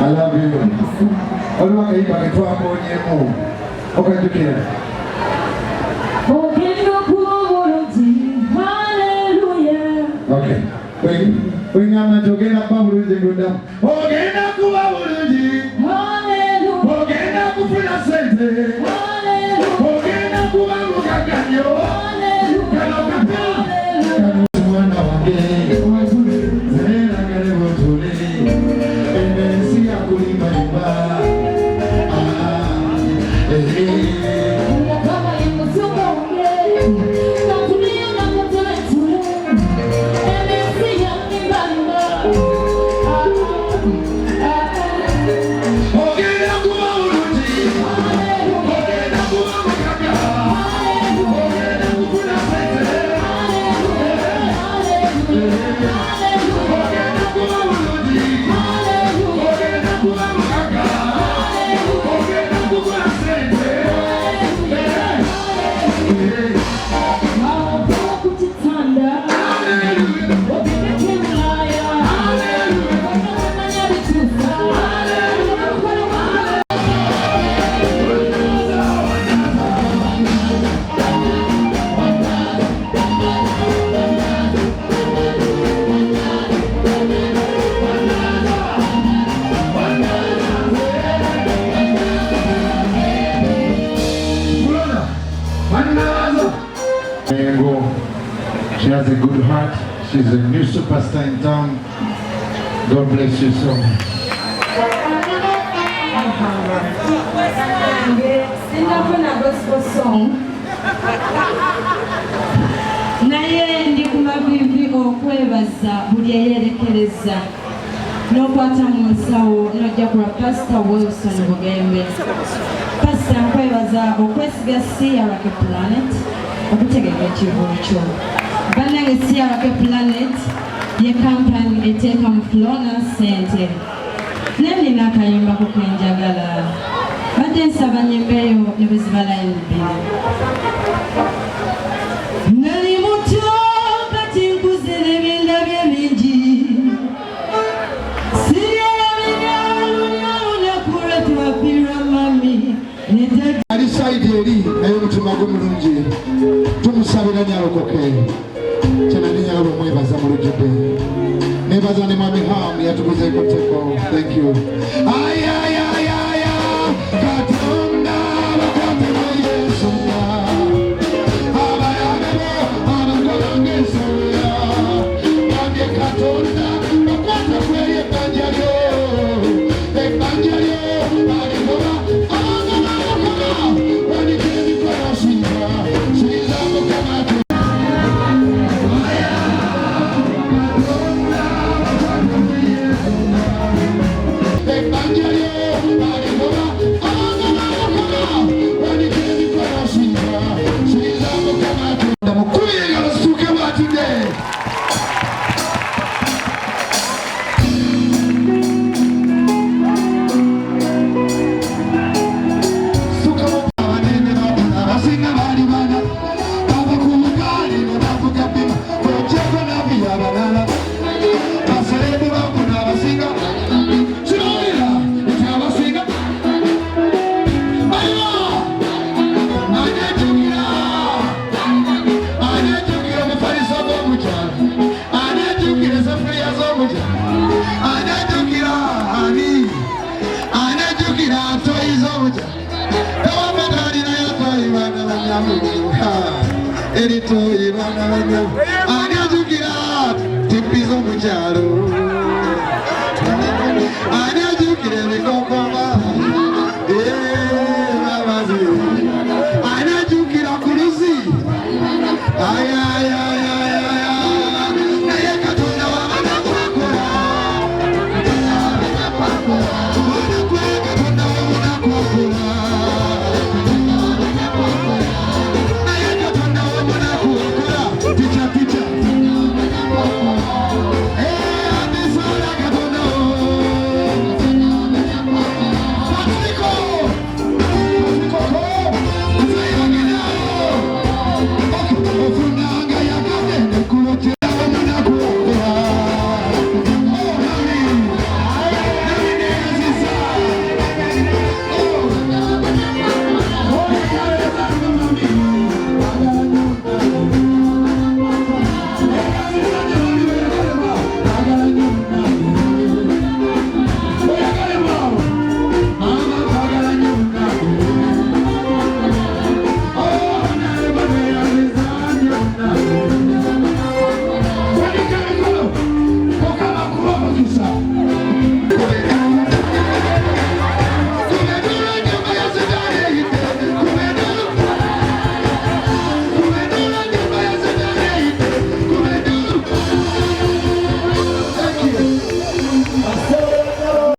love you. Okay, you can. Okay. Bring up my token up Hallelujah. She has a good heart. She's a new superstar in town. God bless you so much. Gospel song. Naye ndi kumavivi okwebaza buli eyerekereza n'okwata mu nsawo n'ojja kuba Pastor Wilson Bugembe. Pastor nkwebaza okwesiga CRK Planet okutegeka ekivulu kyo. Bannange CRK Planet ye kampani eteeka mu Flona ssente. Nennina akayimba ku kwenjagala. Badde nsaba nnyimba eyo ne bwe ziba line bbiri. Nali muto kati nkuze n'ebindabye bingi. Sirabira lunaku lwetwafiirwa mami. Ali saidi eri naye omutima gw'omulungi tumusabira nyalokoke kyena ninyagala omwebaza mu lujjudde nebaza ne mwami Ham yatuguzeeko tteko. Thank you. Katonda bakate wa Yesu abayagala abakola ng'ensowera bambye Katonda bakwata kweri ebbanja lyo aligoba abanga wanika emikono singa sinza mukama Ay, ay, ay.